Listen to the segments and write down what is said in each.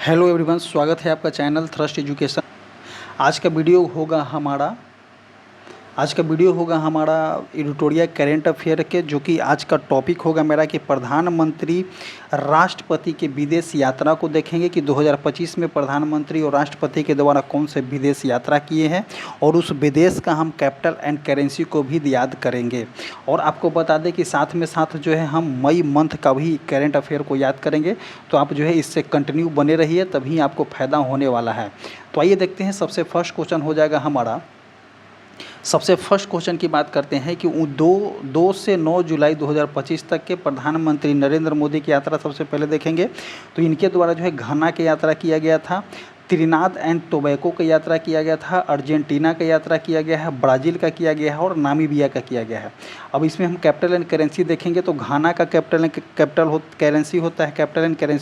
Hello everyone, स्वागत है आपका चैनल थ्रस्ट एजुकेशन। आज का वीडियो होगा हमारा एडिटोरियल करेंट अफेयर के, जो कि आज का टॉपिक होगा मेरा कि प्रधानमंत्री राष्ट्रपति के विदेश यात्रा को देखेंगे कि 2025 में प्रधानमंत्री और राष्ट्रपति के द्वारा कौन से विदेश यात्रा किए हैं, और उस विदेश का हम कैपिटल एंड करेंसी को भी याद करेंगे। और आपको बता दें कि साथ में साथ जो है हम मई मंथ का भी करेंट अफेयर को याद करेंगे। तो आप जो है इससे कंटिन्यू बने रहिए, तभी आपको फ़ायदा होने वाला है। तो आइए देखते हैं, सबसे फर्स्ट क्वेश्चन हो जाएगा हमारा। सबसे फर्स्ट क्वेश्चन की बात करते हैं कि 2 से 9 जुलाई 2025 तक के प्रधानमंत्री नरेंद्र मोदी की यात्रा सबसे पहले देखेंगे। तो इनके द्वारा जो है घाना की यात्रा किया गया था, त्रिनाद एंड टोबैको की यात्रा किया गया था, अर्जेंटीना का यात्रा किया गया है, ब्राज़ील का किया गया है और नामीबिया का किया गया है। अब इसमें हम कैपिटल एंड करेंसी देखेंगे तो घाना का कैपिटल करेंसी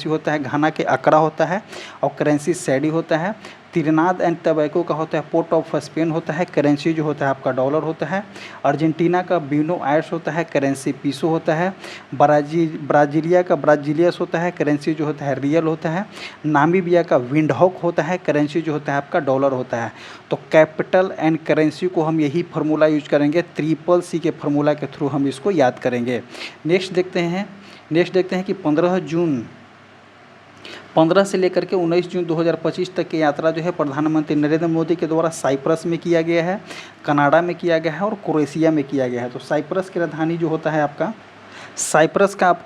होता है घाना के अकरा होता है और करेंसी सैडी होता है। त्रिनाद एंड टोबैको का होता है पोर्ट ऑफ स्पेन होता है, करेंसी जो होता है आपका डॉलर होता है। अर्जेंटीना का ब्यूनो आयर्स होता है, करेंसी पीसो होता है। ब्राज़ीलिया का ब्राज़ीलियस होता है, करेंसी जो होता है रियल होता है। नामीबिया का विंडहॉक होता है, करेंसी जो होता है आपका डॉलर होता है। तो कैपिटल एंड करेंसी को हम यही फार्मूला यूज करेंगे, CCC के फार्मूला के थ्रू हम इसको याद करेंगे। नेक्स्ट देखते हैं कि 15 से लेकर के 19 जून 2025 तक की यात्रा जो है प्रधानमंत्री नरेंद्र मोदी के द्वारा साइप्रस में किया गया है, कनाडा में किया गया है और क्रोएशिया में किया गया है। तो साइप्रस की राजधानी जो होता है आपका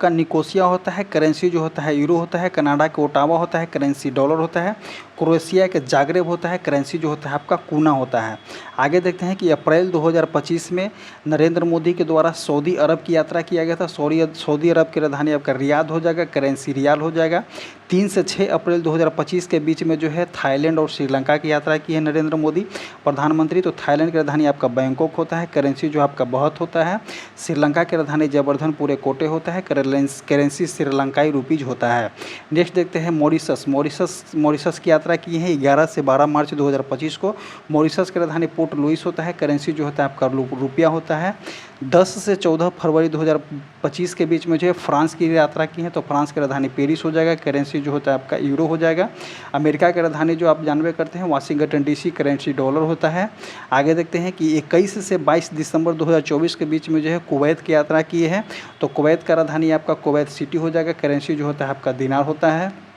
निकोसिया होता है, करेंसी जो होता है यूरो होता है। कनाडा के ओटावा होता है, करेंसी डॉलर होता है। क्रोएशिया के जाग्रेब होता है, करेंसी जो होता है आपका कूना होता है। आगे देखते हैं कि अप्रैल 2025 में नरेंद्र मोदी के द्वारा सऊदी अरब की यात्रा किया गया था। सऊदी अरब की राजधानी आपका रियाद हो जाएगा, करेंसी रियाल हो जाएगा। 3 से 6 अप्रैल 2025 के बीच में जो है थाईलैंड और श्रीलंका की यात्रा की है नरेंद्र मोदी प्रधानमंत्री। तो थाईलैंड की राजधानी आपका बैंकॉक होता है, करेंसी जो आपका बहुत होता है। श्रीलंका की राजधानी जबरदनपुर कोटे होता है, करेंसी श्रीलंकाई रुपीज होता है। नेक्स्ट देखते हैं मॉरिशस की यात्रा की है 11 से 12 मार्च 2025 को। मॉरिशस की राजधानी पोर्ट लुइस होता है, करेंसी जो होता है आपका रुपया होता है। 10 से 14 फरवरी 2025 के बीच में जो है फ्रांस की यात्रा की है। तो फ्रांस की राजधानी पेरिस हो जाएगा, करेंसी जो होता है आपका यूरो हो जाएगा। अमेरिका की राजधानी जो आप जानबे करते हैं वाशिंगटन DC, करेंसी डॉलर होता है। आगे देखते हैं कि 21 से 22 दिसंबर 2024 के बीच में जो है कुवैत की यात्रा की है। तो कुवैत का राजधानी आपका कुवैत सिटी हो जाएगा, करेंसी जो होता है आपका दिनार होता है।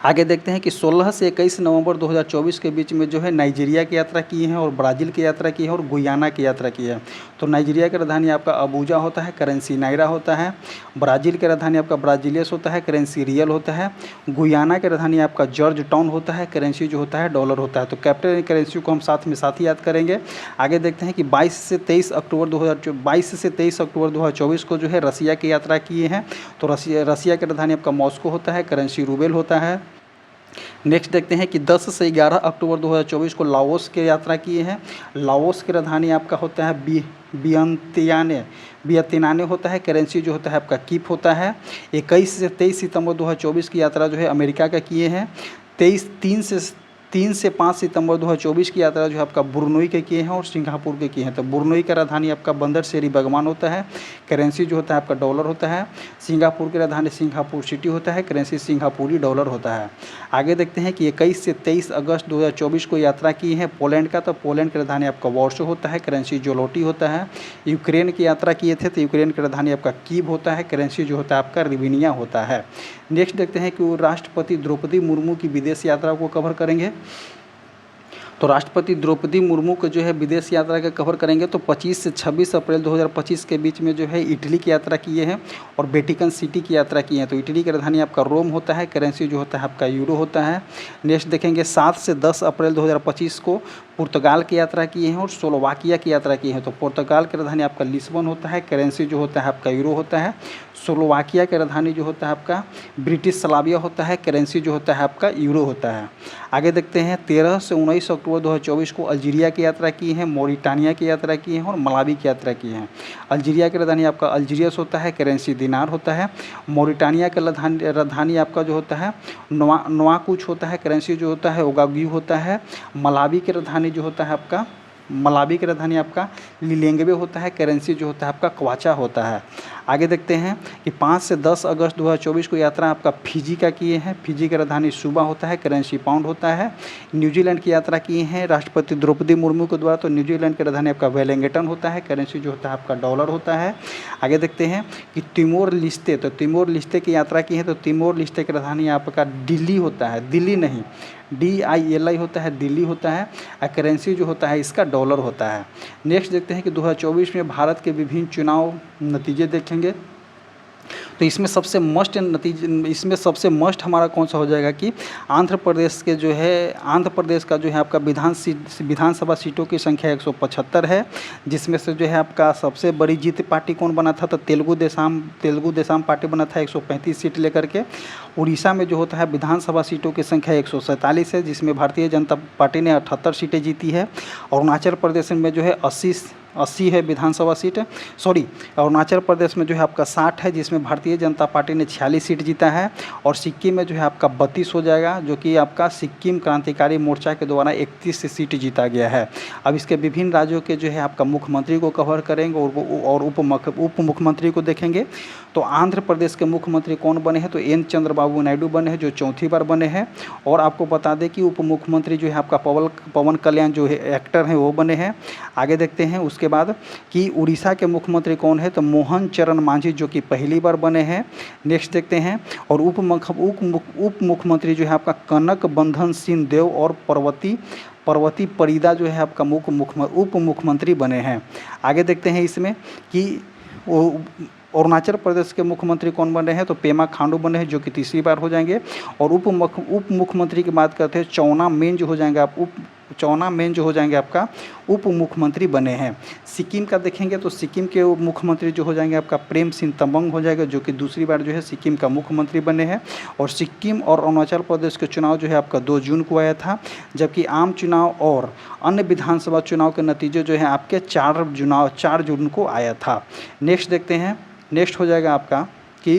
आगे देखते हैं कि 16 से 21 नवंबर 2024 के बीच में जो है नाइजीरिया की यात्रा की है और ब्राज़ील की यात्रा की है और गुयाना की यात्रा की है। तो नाइजीरिया की राजधानी आपका अबूजा होता है, करेंसी नायरा होता है। ब्राज़ील की राजधानी आपका ब्राज़ीलियस होता है, करेंसी रियल होता है। गुयाना की राजधानी आपका जॉर्ज टाउन होता है, करेंसी जो होता है डॉलर होता है। तो कैपिटल करेंसी को हम साथ ही याद करेंगे। आगे देखते हैं कि 22 से 23 अक्टूबर 2024 को जो है रसिया की यात्रा किए हैं। तो रसिया की राजधानी आपका मॉस्को होता है, करेंसी रूबेल होता है। नेक्स्ट देखते हैं कि 10 से 11 अक्टूबर 2024 को लाओस की यात्रा किए हैं। लाओस की राजधानी आपका होता है वियतनाम होता है, करेंसी जो होता है आपका कीप होता है। 21 से 23 सितंबर 2024 की यात्रा जो है अमेरिका का किए हैं। 3 से 5 सितंबर 2024 की यात्रा जो है आपका बुरनोई के किए हैं और सिंगापुर के किए हैं। तो बुरनोई का राजधानी आपका बंदर शेरी बगवान होता है, करेंसी जो होता है आपका डॉलर होता है। सिंगापुर की राजधानी सिंगापुर सिटी होता है, करेंसी सिंगापुरी डॉलर होता है। आगे देखते हैं कि 21 से 23 अगस्त 2024 को यात्रा की है पोलैंड का। तो पोलैंड की राजधानी आपका वॉर्सो होता है, करेंसी जोलोटी होता है। यूक्रेन की यात्रा किए थे तो यूक्रेन की राजधानी आपका कीव होता है, करेंसी जो होता है आपका रिविनिया होता है। नेक्स्ट देखते हैं कि राष्ट्रपति द्रौपदी मुर्मू की विदेश यात्रा को कवर करेंगे। तो राष्ट्रपति द्रौपदी मुर्मू को जो है विदेश यात्रा का कवर करेंगे। तो 25 से 26 अप्रैल 2025 के बीच में जो है इटली की यात्रा किए हैं और वेटिकन सिटी की यात्रा की है। तो इटली की राजधानी आपका रोम होता है, करेंसी जो होता है आपका यूरो होता है। नेक्स्ट देखेंगे 7 से 10 अप्रैल 2025 को पुर्तगाल की यात्रा किए हैं और स्लोवाकिया की यात्रा की है। तो पुर्तगाल की राजधानी आपका लिस्बन होता है, करेंसी जो होता है आपका यूरो होता है। स्लोवाकिया की राजधानी जो होता है आपका ब्रिटिश स्लाविया होता है, करेंसी जो होता है आपका यूरो होता है। आगे देखते हैं 13 से 19 अक्टूबर 2024 को अल्जीरिया की यात्रा की है, मोरिटानिया की यात्रा की है और मलावी की यात्रा की है। अल्जीरिया की राजधानी आपका अल्जीरियस होता है, करेंसी दिनार होता है। मोरिटानिया की राजधानी आपका जो होता है नोआकुच होता है, करेंसी जो होता है ओगाग्यू होता है। मलावी की राजधानी जो होता है आपका मलावी की राजधानी आपका लिलेंगवे होता है। करेंसी जो होता है आपका क्वाचा होता है। आगे देखते हैं कि 5 से 10 अगस्त 2024 को यात्रा आपका फिजी का किए हैं। फिजी की राजधानी सुबा होता है। करेंसी पाउंड होता है। न्यूजीलैंड की यात्रा किए हैं राष्ट्रपति द्रौपदी मुर्मू के द्वारा, तो न्यूजीलैंड की राजधानी आपका वेलिंगटन होता है। करेंसी जो होता है आपका डॉलर होता है। आगे देखते हैं कि तिमोर लिस्ते, तो तिमोर लिस्ते की यात्रा की है, तो तिमोर लिस्ते की राजधानी आपका दिल्ली होता है। दिल्ली नहीं, DILI होता है, दिल्ली होता है। करेंसी जो होता है इसका डॉलर होता है। नेक्स्ट देखते हैं कि 2024 में भारत के विभिन्न चुनाव नतीजे देखेंगे। तो इसमें सबसे मस्ट हमारा कौन सा हो जाएगा कि आंध्र प्रदेश का जो है आपका विधानसभा सीटों की संख्या 175 है, जिसमें से जो है आपका सबसे बड़ी जीत पार्टी कौन बना था, तो तेलुगु देशम पार्टी बना था 135 सीट लेकर के। उड़ीसा में जो होता है विधानसभा सीटों की संख्या 147 है, जिसमें भारतीय जनता पार्टी ने 78 सीटें जीती है। अरुणाचल प्रदेश में जो है 80 है विधानसभा सीट, अरुणाचल प्रदेश में जो है आपका 60 है, जिसमें भारतीय जनता पार्टी ने 46 सीट जीता है। और सिक्किम में जो है आपका 32 हो जाएगा, जो कि आपका सिक्किम क्रांतिकारी मोर्चा के द्वारा 31 सीट जीता गया है। अब इसके विभिन्न राज्यों के जो है आपका मुख्यमंत्री को कवर करेंगे और उप मुख्यमंत्री को देखेंगे। तो आंध्र प्रदेश के मुख्यमंत्री कौन बने हैं, तो N चंद्रबाबू नायडू बने हैं, जो चौथी बार बने हैं। और आपको बता दें कि उप मुख्यमंत्री जो है आपका पवन कल्याण जो है एक्टर हैं वो बने हैं। आगे देखते हैं उसके बाद कि उड़ीसा के मुख्यमंत्री कौन है, तो मोहन चरण मांझी, जो कि पहली बार बने हैं। नेक्स्ट देखते हैं, और उप मुख्यमंत्री जो है आपका कनक बंधन सिंह देव और पर्वती परिदा जो है आपका उप मुख्यमंत्री बने हैं। आगे देखते हैं इसमें कि अरुणाचल प्रदेश के मुख्यमंत्री कौन बने हैं, तो पेमा खांडू बने हैं, जो कि तीसरी बार हो जाएंगे। और उप मुख्यमंत्री की बात करते हैं, चौना मेन जो हो जाएंगे आपका उप मुख्यमंत्री बने हैं। सिक्किम का देखेंगे तो सिक्किम के उप मुख्यमंत्री जो हो जाएंगे आपका प्रेम सिंह तमंग हो जाएगा, जो कि दूसरी बार जो है सिक्किम का मुख्यमंत्री बने हैं। और सिक्किम और अरुणाचल प्रदेश के चुनाव जो है आपका 2 जून को आया था, जबकि आम चुनाव और अन्य विधानसभा चुनाव के नतीजे जो है आपके 4 जून को आया था। नेक्स्ट देखते हैं, नेक्स्ट हो जाएगा आपका कि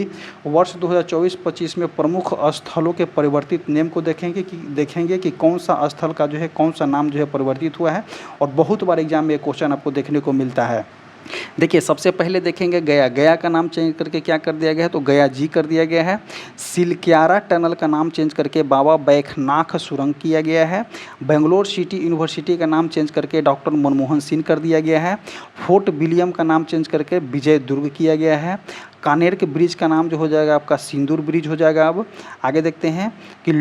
वर्ष 2024-25 में प्रमुख स्थलों के परिवर्तित नेम को देखेंगे कि कौन सा स्थल का जो है कौन सा नाम जो है परिवर्तित हुआ है। और बहुत बार एग्जाम में क्वेश्चन आपको देखने को मिलता है। देखिए सबसे पहले देखेंगे गया का नाम चेंज करके क्या कर दिया गया है, तो गया जी कर दिया गया है। सिलक्यारा टनल का नाम चेंज करके बाबा बैजनाथ सुरंग किया गया है। बेंगलोर सिटी यूनिवर्सिटी का नाम चेंज करके डॉक्टर मनमोहन सिंह कर दिया गया है। फोर्ट विलियम का नाम चेंज करके विजय दुर्ग किया गया है। कानेर के ब्रिज का नाम जो हो जाएगा आपका सिंदूर ब्रिज हो जाएगा। अब आगे देखते हैं कि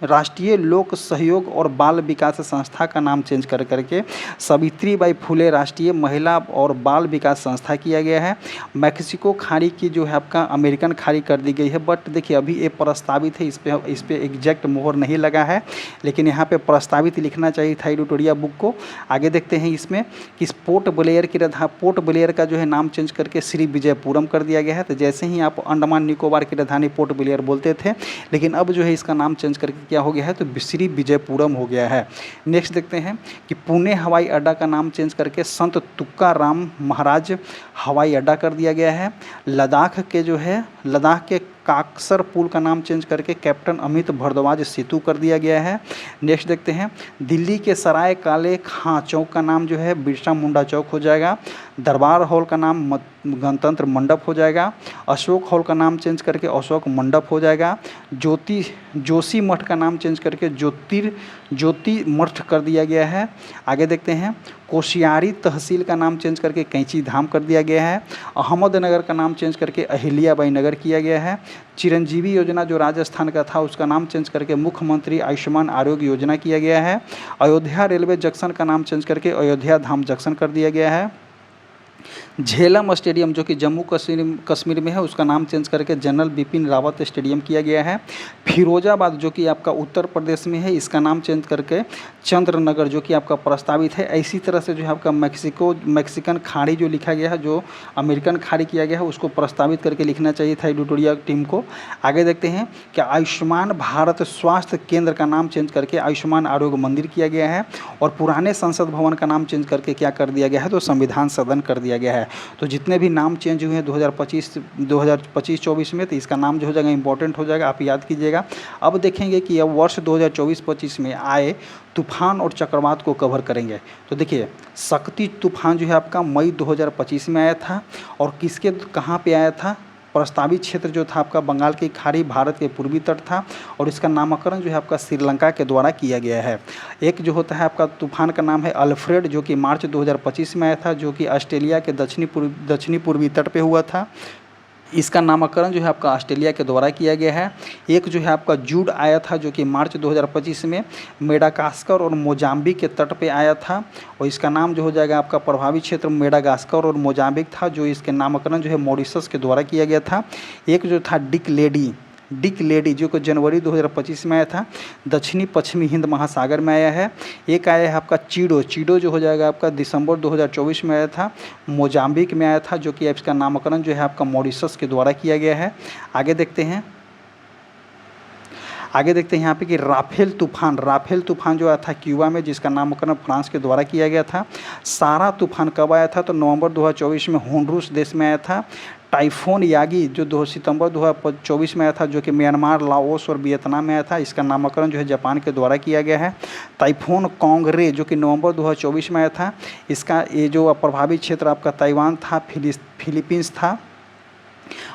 राष्ट्रीय लोक सहयोग और बाल विकास संस्था का नाम चेंज करके सावित्रीबाई फुले राष्ट्रीय महिला और बाल विकास संस्था किया गया है। मैक्सिको खाड़ी की जो है आपका अमेरिकन खाड़ी कर दी गई है, बट देखिए अभी ये प्रस्तावित है, इस पे एग्जैक्ट मोहर नहीं लगा है, लेकिन यहाँ पे प्रस्तावित लिखना चाहिए था एडिटोरियल बुक को। आगे देखते हैं इसमें कि पोर्ट ब्लेयर का जो है नाम चेंज करके श्री विजयपुरम कर दिया गया है। तो जैसे ही आप अंडमान निकोबार की राजधानी पोर्ट ब्लेयर बोलते थे, लेकिन अब जो है इसका नाम चेंज करके क्या हो गया है, तो श्री विजयपुरम हो गया है। नेक्स्ट देखते हैं कि पुणे हवाई अड्डा का नाम चेंज करके संत तुकाराम महाराज हवाई अड्डा कर दिया गया है। लद्दाख के काकसर पुल का नाम चेंज करके कैप्टन अमित भारद्वाज सेतु कर दिया गया है। नेक्स्ट देखते हैं दिल्ली के सराय काले खां चौक का नाम जो है बिरसा मुंडा चौक हो जाएगा। दरबार हॉल का नाम गणतंत्र मंडप हो जाएगा। अशोक हॉल का नाम चेंज करके अशोक मंडप हो जाएगा। जोशी मठ का नाम चेंज करके ज्योति मठ कर दिया गया है। आगे देखते हैं कोशियारी तहसील का नाम चेंज करके कैंची धाम कर दिया गया है। अहमदनगर का नाम चेंज करके अहिल्याबाई नगर किया गया है। चिरंजीवी योजना जो राजस्थान का था उसका नाम चेंज करके मुख्यमंत्री आयुष्मान आरोग्य योजना किया गया है। अयोध्या रेलवे जंक्शन का नाम चेंज करके अयोध्या धाम जंक्शन कर दिया गया है। झेलम स्टेडियम जो कि जम्मू कश्मीर में है उसका नाम चेंज करके जनरल बिपिन रावत स्टेडियम किया गया है। फिरोजाबाद जो कि आपका उत्तर प्रदेश में है इसका नाम चेंज करके चंद्रनगर जो कि आपका प्रस्तावित है। इसी तरह से जो है आपका मैक्सिकन खाड़ी जो लिखा गया है, जो अमेरिकन खाड़ी किया गया है, उसको प्रस्तावित करके लिखना चाहिए था एडिटोरियल टीम को। आगे देखते हैं कि आयुष्मान भारत स्वास्थ्य केंद्र का नाम चेंज करके आयुष्मान आरोग्य मंदिर किया गया है। और पुराने संसद भवन का नाम चेंज करके क्या कर दिया गया है, तो संविधान सदन कर दिया गया है। तो जितने भी नाम चेंज हुए हैं 2025-24 में, तो इसका नाम जो हो जाएगा इंपॉर्टेंट हो जाएगा, आप याद कीजिएगा। अब देखेंगे कि अब वर्ष 2024-25 में आए तूफान और चक्रवात को कवर करेंगे। तो देखिए, शक्ति तूफान जो है आपका मई 2025 में आया था, और किसके कहाँ पे आया था? प्रस्तावित क्षेत्र जो था आपका बंगाल की खाड़ी, भारत के पूर्वी तट था, और इसका नामकरण जो है आपका श्रीलंका के द्वारा किया गया है। एक जो होता है आपका तूफान का नाम है अल्फ्रेड, जो कि मार्च 2025 में आया था, जो कि ऑस्ट्रेलिया के दक्षिणी पूर्वी तट पे हुआ था। इसका नामकरण जो है आपका ऑस्ट्रेलिया के द्वारा किया गया है। एक जो है आपका जूड आया था, जो कि मार्च 2025 में मेडागास्कर और मोजाम्बिक के तट पे आया था, और इसका नाम जो हो जाएगा आपका प्रभावित क्षेत्र मेडागास्कर और मोजाम्बिक था, जो इसके नामकरण जो है मॉरिशस के द्वारा किया गया था। एक जो था डिक लेडी जो कि जनवरी 2025 में आया था, दक्षिणी पश्चिमी हिंद महासागर में आया है। एक आया है आपका चीडो जो हो जाएगा आपका दिसंबर 2024 में आया था, मोजाम्बिक में आया था, जो कि इसका नामकरण जो है आपका मॉरिशस के द्वारा किया गया है। आगे देखते हैं यहाँ पे कि राफेल तूफान जो आया था क्यूबा में, जिसका नामकरण फ्रांस के द्वारा किया गया था। सारा तूफान कब आया था? तो नवंबर 2024 में होंडुरास देश में आया था। टाइफोन यागी जो 2 सितंबर 2024 में आया था, जो कि म्यांमार, लाओस और वियतनाम में आया था, इसका नामकरण जो है जापान के द्वारा किया गया है। टाइफोन कांगरे जो कि नवंबर 2024 में आया था, इसका ये जो प्रभावित क्षेत्र आपका ताइवान था, फिलीपींस था,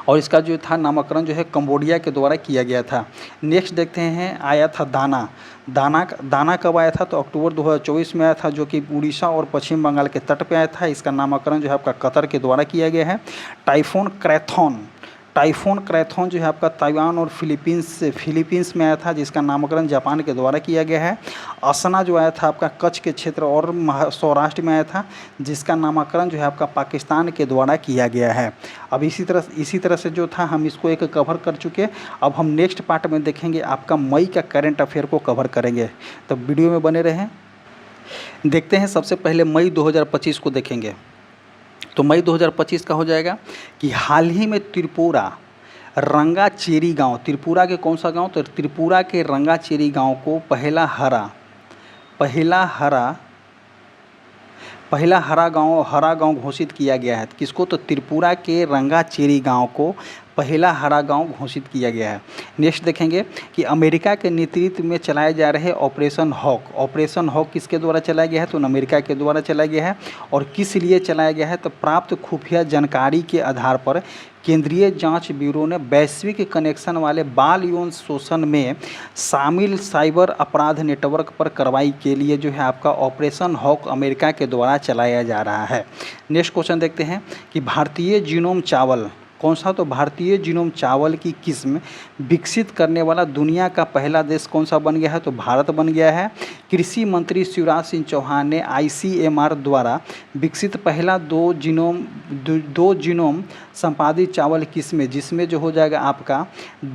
और इसका जो था नामकरण जो है कंबोडिया के द्वारा किया गया था। नेक्स्ट देखते हैं, आया था दाना कब आया था? तो अक्टूबर 2024 में आया था, जो कि उड़ीसा और पश्चिम बंगाल के तट पे आया था। इसका नामकरण जो है आपका कतर के द्वारा किया गया है। टाइफोन क्रैथोन जो है आपका ताइवान और फिलीपींस में आया था, जिसका नामकरण जापान के द्वारा किया गया है। असना जो आया था आपका कच्छ के क्षेत्र और सौराष्ट्र में आया था, जिसका नामकरण जो है आपका पाकिस्तान के द्वारा किया गया है। अब इसी तरह से जो था हम इसको एक कवर कर चुके। अब हम नेक्स्ट पार्ट में देखेंगे आपका मई का करंट अफेयर को कवर करेंगे, तो वीडियो में बने रहें। देखते हैं, सबसे पहले मई 2025 को देखेंगे। तो मई 2025 का हो जाएगा कि हाल ही में त्रिपुरा रंगाचेरी गांव, त्रिपुरा के कौन सा गांव? तो त्रिपुरा के रंगाचेरी गांव को पहला हरा गांव घोषित किया गया है। किसको? तो त्रिपुरा के रंगाचेरी गांव को पहला हरा गांव घोषित किया गया है। नेक्स्ट देखेंगे कि अमेरिका के नेतृत्व में चलाए जा रहे ऑपरेशन हॉक किसके द्वारा चलाया गया है? तो अमेरिका के द्वारा चलाया गया है। और किस लिए चलाया गया है? तो प्राप्त खुफिया जानकारी के आधार पर केंद्रीय जांच ब्यूरो ने वैश्विक कनेक्शन वाले बाल यौन शोषण में शामिल साइबर अपराध नेटवर्क पर कार्रवाई के लिए जो है आपका ऑपरेशन हॉक अमेरिका के द्वारा चलाया जा रहा है। नेक्स्ट क्वेश्चन देखते हैं कि भारतीय जीनोम चावल कौन सा? तो भारतीय जीनोम चावल की किस्म विकसित करने वाला दुनिया का पहला देश कौन सा बन गया है? तो भारत बन गया है। कृषि मंत्री शिवराज सिंह चौहान ने ICMR द्वारा विकसित पहला दो जीनोम संपादित चावल किस्में, जिसमें जो हो जाएगा आपका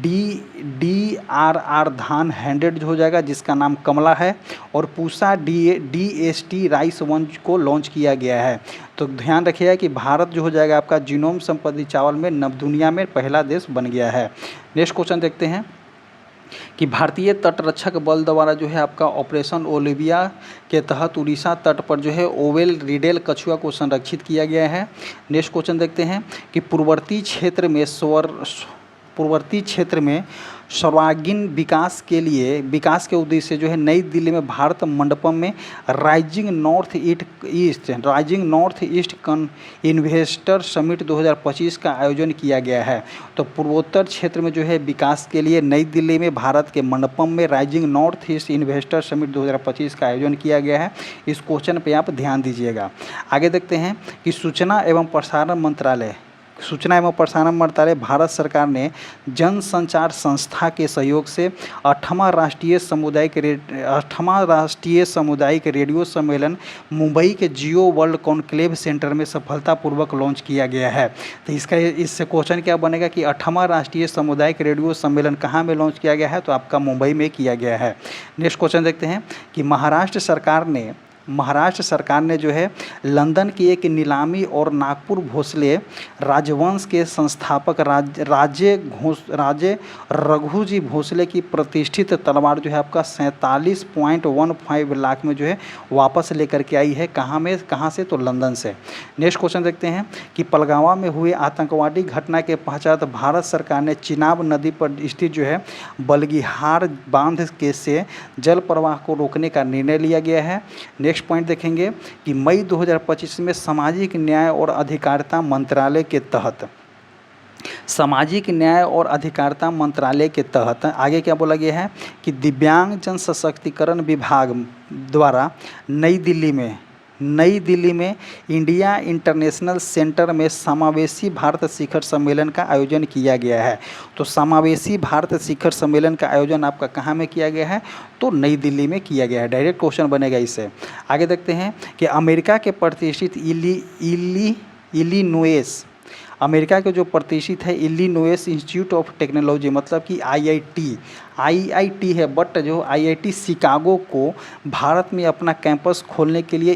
DRR धान 100 जो हो जाएगा, जिसका नाम कमला है, और पूसा DST राइस 1 को लॉन्च किया गया है। तो ध्यान रखिएगा कि भारत जो हो जाएगा आपका जीनोम संपादित चावल में दुनिया में पहला देश बन गया है। नेक्स्ट क्वेश्चन देखते हैं कि भारतीय तटरक्षक बल द्वारा जो है आपका ऑपरेशन ओलिविया के तहत उड़ीसा तट पर जो है ओवेल रिडेल कछुआ को संरक्षित किया गया है। नेक्स्ट क्वेश्चन देखते हैं कि पूर्ववर्ती क्षेत्र में सर्वांगीण विकास के उद्देश्य से जो है नई दिल्ली में भारत मंडपम में rising north east investor summit 2025 का आयोजन किया गया है। तो पूर्वोत्तर क्षेत्र में जो है विकास के लिए नई दिल्ली में भारत के मंडपम में rising north east investor summit 2025 का आयोजन किया गया है। इस क्वेश्चन पे आप ध्यान दीजिएगा। आगे देखते हैं कि सूचना एवं प्रसारण मंत्रालय भारत सरकार ने जनसंचार संस्था के सहयोग से 8वां राष्ट्रीय सामुदायिक रेडियो सम्मेलन मुंबई के जियो वर्ल्ड कॉन्क्लेव सेंटर में सफलतापूर्वक लॉन्च किया गया है। तो इससे क्वेश्चन क्या बनेगा कि 8वां राष्ट्रीय सामुदायिक रेडियो सम्मेलन कहाँ में लॉन्च किया गया है? तो आपका मुंबई में किया गया है। नेक्स्ट क्वेश्चन देखते हैं कि महाराष्ट्र सरकार ने महाराष्ट्र सरकार ने जो है लंदन की एक नीलामी और नागपुर भोसले राजवंश के संस्थापक राजे रघुजी भोसले की प्रतिष्ठित तलवार जो है आपका 47.15 लाख में जो है वापस लेकर के आई है। कहाँ से? तो लंदन से। नेक्स्ट क्वेश्चन देखते हैं कि पलगावा में हुए आतंकवादी घटना के पश्चात भारत सरकार ने चिनाब नदी पर स्थित जो है बलगिहार बांध के से जल प्रवाह को रोकने का निर्णय लिया गया है। नेक्स्ट पॉइंट देखेंगे कि मई 2025 में सामाजिक न्याय और अधिकारिता मंत्रालय के तहत आगे क्या बोला गया है कि दिव्यांग जन सशक्तिकरण विभाग द्वारा नई दिल्ली में इंडिया इंटरनेशनल सेंटर में समावेशी भारत शिखर सम्मेलन का आयोजन किया गया है। तो समावेशी भारत शिखर सम्मेलन का आयोजन आपका कहाँ में किया गया है? तो नई दिल्ली में किया गया है। डायरेक्ट क्वेश्चन बनेगा इससे। आगे देखते हैं कि अमेरिका के प्रतिष्ठित इलिनोइस अमेरिका के जो प्रतिष्ठित है इलिनोइस इंस्टीट्यूट ऑफ टेक्नोलॉजी मतलब कि आईआईटी है, बट जो आईआईटी शिकागो को भारत में अपना कैंपस खोलने के लिए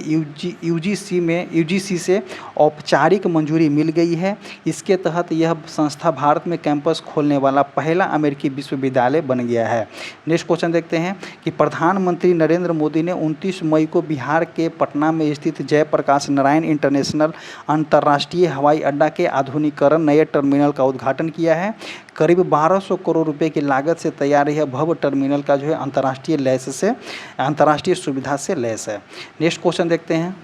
यूजीसी से औपचारिक मंजूरी मिल गई है। इसके तहत यह संस्था भारत में कैंपस खोलने वाला पहला अमेरिकी विश्वविद्यालय बन गया है। नेक्स्ट क्वेश्चन देखते हैं कि प्रधानमंत्री नरेंद्र मोदी ने 29 मई को बिहार के पटना में स्थित जयप्रकाश नारायण इंटरनेशनल अंतर्राष्ट्रीय हवाई अड्डा के आधुनिकीकरण नए टर्मिनल का उद्घाटन किया है। करीब 1200 करोड़ रुपए की लागत से तैयार यह भव्य टर्मिनल का जो है अंतर्राष्ट्रीय सुविधा से लैस है। नेक्स्ट क्वेश्चन देखते हैं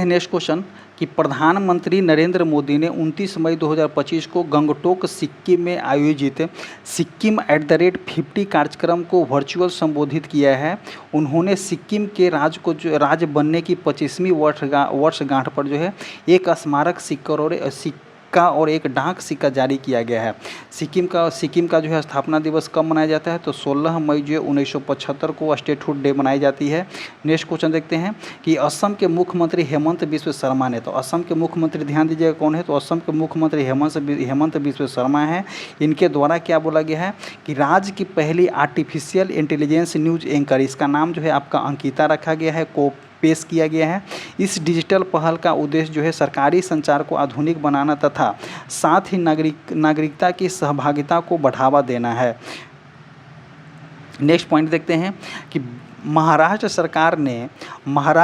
नेक्स्ट क्वेश्चन कि प्रधानमंत्री नरेंद्र मोदी ने 29 मई 2025 को गंगटोक सिक्किम में आयोजित सिक्किम @50 कार्यक्रम को वर्चुअल संबोधित किया है। उन्होंने सिक्किम के राज्य बनने की 25वीं वर्षगांठ पर जो है एक स्मारक सिक्का और एक डाक सिक्का जारी किया गया है। सिक्किम का जो है स्थापना दिवस कब मनाया जाता है? तो 16 मई जो है 1975 को स्टेटहुड डे मनाई जाती है। नेक्स्ट क्वेश्चन देखते हैं कि असम के मुख्यमंत्री हेमंत बिस्व शर्मा ने, तो असम के मुख्यमंत्री ध्यान दीजिएगा कौन है? तो असम के मुख्यमंत्री हेमंत बिस्व शर्मा हैं। इनके द्वारा क्या बोला गया है कि राज्य की पहली आर्टिफिशियल इंटेलिजेंस न्यूज एंकर, इसका नाम जो है आपका अंकिता रखा गया है, को पेश किया गया है। इस डिजिटल पहल का उद्देश्य जो है सरकारी संचार को आधुनिक बनाना तथा साथ ही नागरिकता की सहभागिता को बढ़ावा देना है। नेक्स्ट पॉइंट देखते हैं कि महाराष्ट्र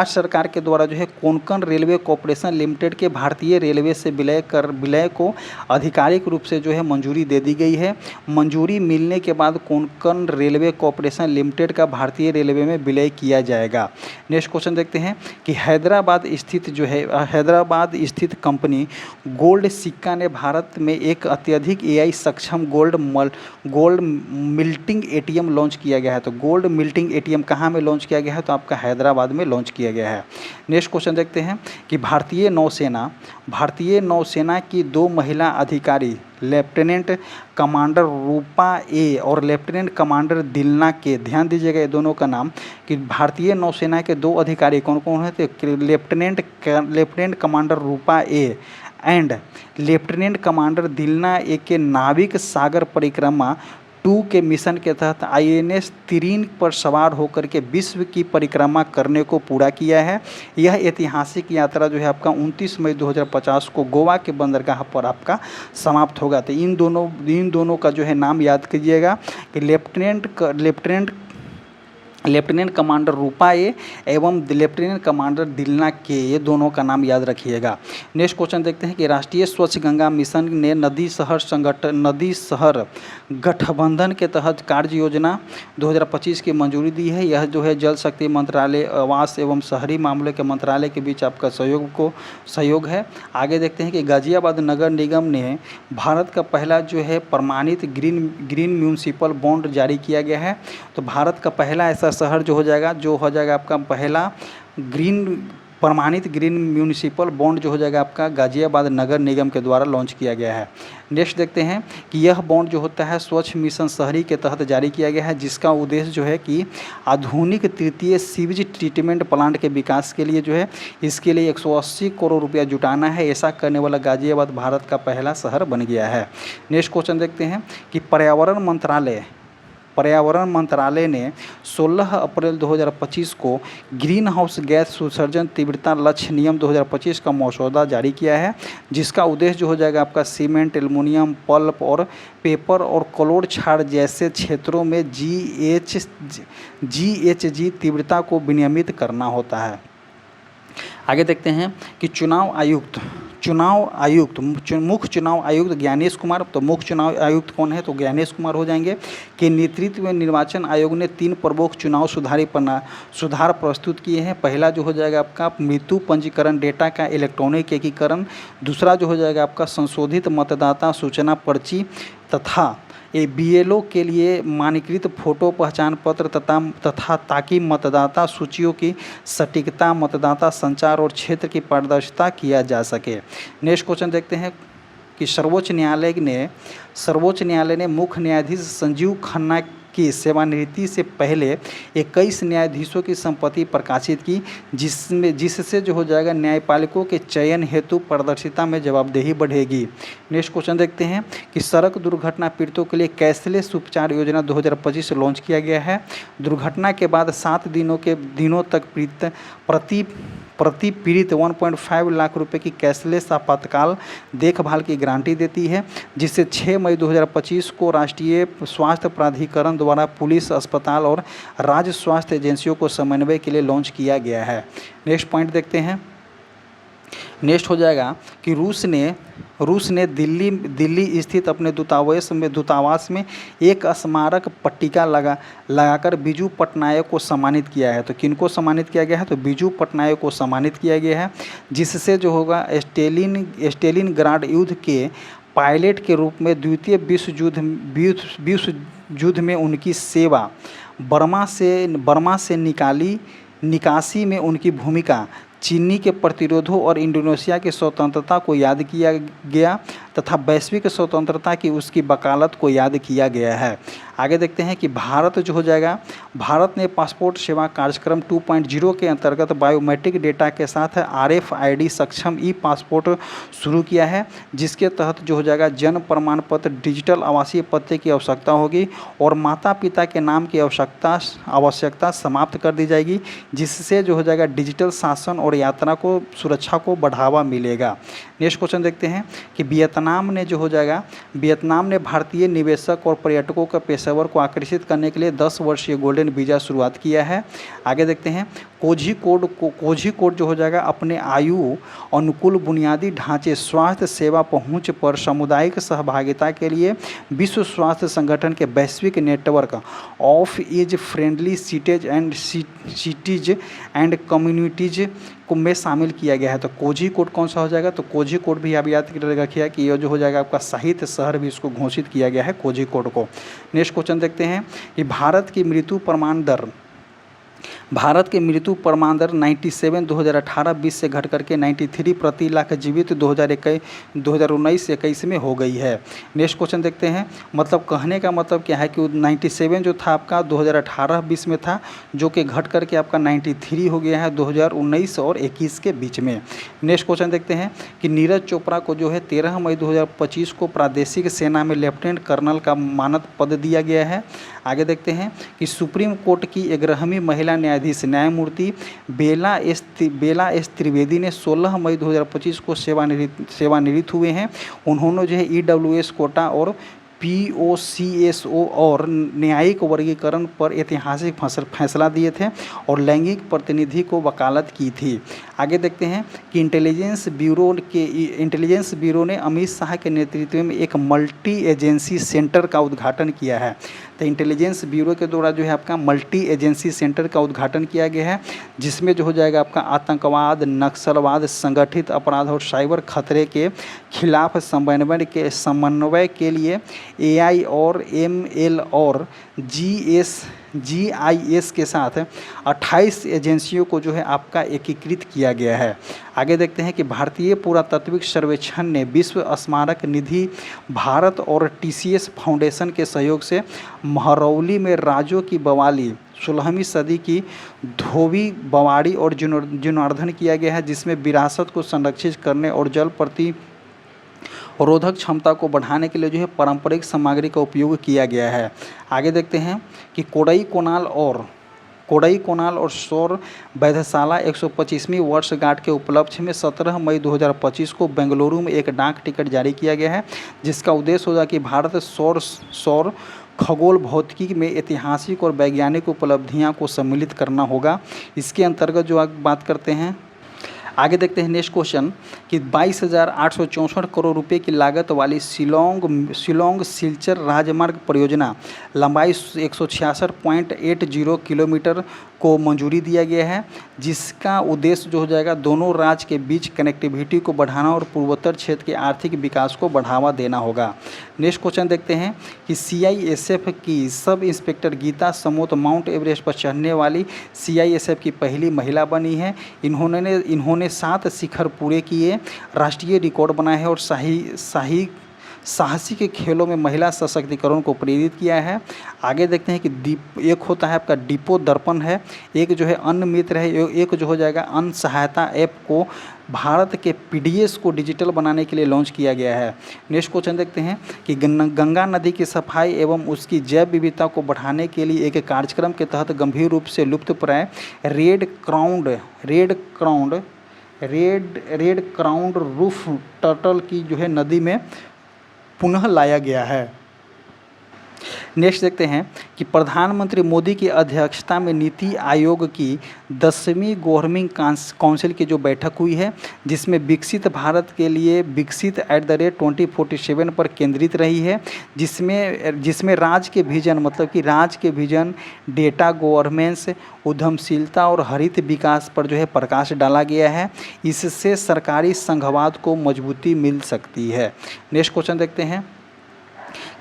सरकार के द्वारा जो है कोंकण रेलवे कॉरपोरेशन लिमिटेड के भारतीय रेलवे से विलय को आधिकारिक रूप से जो है मंजूरी दे दी गई है। मंजूरी मिलने के बाद कोंकण रेलवे कॉरपोरेशन लिमिटेड का भारतीय रेलवे में विलय किया जाएगा। नेक्स्ट क्वेश्चन देखते हैं कि हैदराबाद स्थित कंपनी गोल्ड सिक्का ने भारत में एक अत्यधिक एआई सक्षम गोल्ड मिल्टिंग एटीएम लॉन्च किया गया है। तो गोल्ड मिल्टिंग एटीएम कहाँ में लॉन्च किया गया है? तो आपका हैदराबाद में लॉन्च किया गया है। नेक्स्ट क्वेश्चन देखते हैं कि भारतीय नौसेना की 2 महिला अधिकारी लेफ्टिनेंट कमांडर रूपा ए और लेफ्टिनेंट कमांडर दिलना के, ध्यान दीजिएगा ये दोनों का नाम, कि भारतीय नौसेना के 2 अधिकारी कौन कौन है? तो lieutenant commander Rupa A and lieutenant commander Dilna A के नाविक सागर परिक्रमा 2 के मिशन के तहत आईएनएस तिरीन पर सवार होकर के विश्व की परिक्रमा करने को पूरा किया है। यह ऐतिहासिक यात्रा जो है आपका 29 मई 2050 को गोवा के बंदरगाह पर आपका समाप्त होगा। तो इन दोनों का जो है नाम याद कीजिएगा कि लेफ्टिनेंट कमांडर रूपा ए एवं लेफ्टिनेंट कमांडर दिलना के, ये दोनों का नाम याद रखिएगा। नेक्स्ट क्वेश्चन देखते हैं कि राष्ट्रीय स्वच्छ गंगा मिशन ने नदी शहर गठबंधन के तहत कार्य योजना 2025 की मंजूरी दी है। यह जो है जल शक्ति मंत्रालय, आवास एवं शहरी मामलों के मंत्रालय के बीच आपका सहयोग है। आगे देखते हैं कि गाजियाबाद नगर निगम ने भारत का पहला जो है प्रमाणित ग्रीन म्यूनिसिपल बॉन्ड जारी किया गया है। तो भारत का पहला ऐसा शहर जो हो जाएगा आपका पहला प्रमाणित ग्रीन म्यूनिसिपल बॉन्ड जो हो जाएगा आपका गाजियाबाद नगर निगम के द्वारा लॉन्च किया गया है। नेक्स्ट देखते हैं कि यह बॉन्ड जो होता है स्वच्छ मिशन शहरी के तहत जारी किया गया है, जिसका उद्देश्य जो है कि आधुनिक तृतीय सीवेज ट्रीटमेंट प्लांट के विकास के लिए जो है इसके लिए 180 करोड़ रुपया जुटाना है। ऐसा करने वाला गाजियाबाद भारत का पहला शहर बन गया है। नेक्स्ट क्वेश्चन देखते हैं कि पर्यावरण पर्यावरण मंत्रालय ने 16 अप्रैल 2025 को ग्रीन हाउस गैस उत्सर्जन तीव्रता लक्ष्य नियम 2025 का मसौदा जारी किया है, जिसका उद्देश्य जो हो जाएगा आपका सीमेंट, एल्युमिनियम, पल्प और पेपर और क्लोर छाड़ जैसे क्षेत्रों में GHG तीव्रता को विनियमित करना होता है। आगे देखते हैं कि मुख्य चुनाव आयुक्त ज्ञानेश कुमार। तो मुख्य चुनाव आयुक्त कौन है? तो ज्ञानेश कुमार हो जाएंगे, के नेतृत्व में निर्वाचन आयोग ने 3 प्रमुख चुनाव सुधार प्रस्तुत किए हैं। पहला जो हो जाएगा आपका मृत्यु पंजीकरण डेटा का इलेक्ट्रॉनिक एकीकरण, दूसरा जो हो जाएगा आपका संशोधित मतदाता सूचना पर्ची तथा BLO के लिए मानकीकृत फोटो पहचान पत्र तथा ताकि मतदाता सूचियों की सटीकता, मतदाता संचार और क्षेत्र की पारदर्शिता किया जा सके। नेक्स्ट क्वेश्चन देखते हैं कि सर्वोच्च न्यायालय ने मुख्य न्यायाधीश संजीव खन्ना की सेवानिवृत्ति से पहले 21 न्यायाधीशों की संपत्ति प्रकाशित की, जिससे जो हो जाएगा न्यायपालिकों के चयन हेतु पारदर्शिता में जवाबदेही बढ़ेगी। नेक्स्ट क्वेश्चन देखते हैं कि सड़क दुर्घटना पीड़ितों के लिए कैशलेस उपचार योजना 2025 लॉन्च किया गया है। दुर्घटना के बाद 7 दिनों तक प्रति पीड़ित 1.5 लाख रुपए की कैशलेस आपातकाल देखभाल की गारंटी देती है, जिसे 6 मई 2025 को राष्ट्रीय स्वास्थ्य प्राधिकरण द्वारा पुलिस, अस्पताल और राज्य स्वास्थ्य एजेंसियों को समन्वय के लिए लॉन्च किया गया है। नेक्स्ट पॉइंट देखते हैं। नेक्स्ट हो जाएगा कि रूस ने दिल्ली स्थित अपने दूतावास में एक स्मारक पट्टिका लगाकर बिजू पटनायक को सम्मानित किया है। तो किनको सम्मानित किया गया है? तो बिजू पटनायक को सम्मानित किया गया है, जिससे जो होगा स्टेलिनग्राड युद्ध के पायलट के रूप में द्वितीय विश्व युद्ध में उनकी सेवा, बर्मा से निकासी में उनकी भूमिका, चीनी के प्रतिरोधों और इंडोनेशिया की स्वतंत्रता को याद किया गया तथा वैश्विक स्वतंत्रता की उसकी वकालत को याद किया गया है। आगे देखते हैं कि भारत जो हो जाएगा, भारत ने पासपोर्ट सेवा कार्यक्रम 2.0 के अंतर्गत बायोमेट्रिक डेटा के साथ RFID सक्षम पासपोर्ट शुरू किया है, जिसके तहत जो हो जाएगा जन्म प्रमाण पत्र, डिजिटल आवासीय पते की आवश्यकता होगी और माता पिता के नाम की आवश्यकता समाप्त कर दी जाएगी, जिससे जो हो जाएगा डिजिटल शासन और यात्रा को सुरक्षा को बढ़ावा मिलेगा। नेक्स्ट क्वेश्चन देखते हैं कि वियतनाम ने भारतीय निवेशक और पर्यटकों के पेशेवर को आकर्षित करने के लिए 10 वर्षीय गोल्डन वीज़ा शुरुआत किया है। आगे देखते हैं कोझिकोड जो हो जाएगा अपने आयु अनुकूल बुनियादी ढांचे, स्वास्थ्य सेवा पहुंच पर सामुदायिक सहभागिता के लिए विश्व स्वास्थ्य संगठन के वैश्विक network of age friendly cities and communities को में शामिल किया गया है। तो कोझिकोड कौन सा हो जाएगा? तो कोझिकोड भी आप याद रखिए कि ये जो हो जाएगा आपका साहित्य शहर भी इसको घोषित किया गया है, कोझिकोड को। नेक्स्ट क्वेश्चन देखते हैं कि भारत की मृत्यु प्रमाण दर 97 2018-20 से घट करके 93 प्रति लाख जीवित 2019-21 में हो गई है। नेक्स्ट क्वेश्चन देखते हैं, मतलब कहने का मतलब क्या है कि 97 जो था आपका 2018-20 में था, जो कि घट करके आपका 93 हो गया है 2019 और 21 के बीच में। नेक्स्ट क्वेश्चन देखते हैं कि नीरज चोपड़ा को जो है 13 मई 2025 को प्रादेशिक सेना में लेफ्टिनेंट कर्नल का मानद पद दिया गया है। आगे देखते हैं कि सुप्रीम कोर्ट की 11वीं महिला न्यायाधीश न्यायमूर्ति बेला एस त्रिवेदी ने 16 मई 2025 को सेवानिवृत्त हुए हैं। उन्होंने जो है EWS कोटा और POCSO और न्यायिक वर्गीकरण पर ऐतिहासिक फैसला दिए थे और लैंगिक प्रतिनिधि को वकालत की थी। आगे देखते हैं कि इंटेलिजेंस ब्यूरो ने अमित शाह के नेतृत्व में एक मल्टी एजेंसी सेंटर का उद्घाटन किया है। तो इंटेलिजेंस ब्यूरो के द्वारा जो है आपका मल्टी एजेंसी सेंटर का उद्घाटन किया गया है, जिसमें जो हो जाएगा आपका आतंकवाद, नक्सलवाद, संगठित अपराध और साइबर खतरे के खिलाफ समन्वय के लिए AI और ML और GIS के साथ 28 एजेंसियों को जो है आपका एकीकृत किया गया है। आगे देखते हैं कि भारतीय पुरातात्विक सर्वेक्षण ने विश्व स्मारक निधि भारत और TCS फाउंडेशन के सहयोग से महरौली में राजों की बवाली 16वीं सदी की धोबी बवाड़ी और जीर्णोद्धार किया गया है, जिसमें विरासत को संरक्षित करने और जल प्रति रोधक क्षमता को बढ़ाने के लिए जो है पारंपरिक सामग्री का उपयोग किया गया है। आगे देखते हैं कि कोडाई कोनाल और सौर वैधशाला 125वीं वर्षगांठ के उपलक्ष्य में 17 मई 2025 को बेंगलुरु में एक डाक टिकट जारी किया गया है, जिसका उद्देश्य होगा कि भारत सौर खगोल भौतिकी में ऐतिहासिक और वैज्ञानिक उपलब्धियां को सम्मिलित करना होगा। इसके अंतर्गत जो आप बात करते हैं, आगे देखते हैं नेक्स्ट क्वेश्चन कि 22,864 करोड़ रुपए की लागत वाली शिलोंग सिलचर राजमार्ग परियोजना लंबाई 166.80 किलोमीटर को मंजूरी दिया गया है, जिसका उद्देश्य जो हो जाएगा दोनों राज्य के बीच कनेक्टिविटी को बढ़ाना और पूर्वोत्तर क्षेत्र के आर्थिक विकास को बढ़ावा देना होगा। नेक्स्ट क्वेश्चन देखते हैं कि CISF की sub inspector Geeta Samota Mount Everest पर चढ़ने वाली CISF की पहली महिला बनी है। इन्होंने 7 शिखर पूरे किए, राष्ट्रीय रिकॉर्ड बनाए हैं और साहसिक खेलों में महिला सशक्तिकरण को प्रेरित किया है। आगे देखते हैं कि एक होता है आपका डिपो दर्पण है, एक जो है अन्न मित्र है, एक जो हो जाएगा अन्न सहायता ऐप को भारत के PDS को डिजिटल बनाने के लिए लॉन्च किया गया है। नेक्स्ट क्वेश्चन देखते हैं कि गंगा नदी की सफाई एवं उसकी जैव विविधता को बढ़ाने के लिए एक कार्यक्रम के तहत गंभीर रूप से लुप्तप्राय रेड क्राउंड रूफ टर्टल की जो है नदी में पुनः लाया गया है। नेक्स्ट देखते हैं कि प्रधानमंत्री मोदी की अध्यक्षता में नीति आयोग की 10वीं गवर्निंग काउंसिल की जो बैठक हुई है, जिसमें विकसित भारत के लिए विकसित @2047 पर केंद्रित रही है, जिसमें राज्य के विजन मतलब कि राज्य के विजन, डेटा गवर्नेंस, उद्यमशीलता और हरित विकास पर जो है प्रकाश डाला गया है। इससे सरकारी संघवाद को मजबूती मिल सकती है। नेक्स्ट क्वेश्चन देखते हैं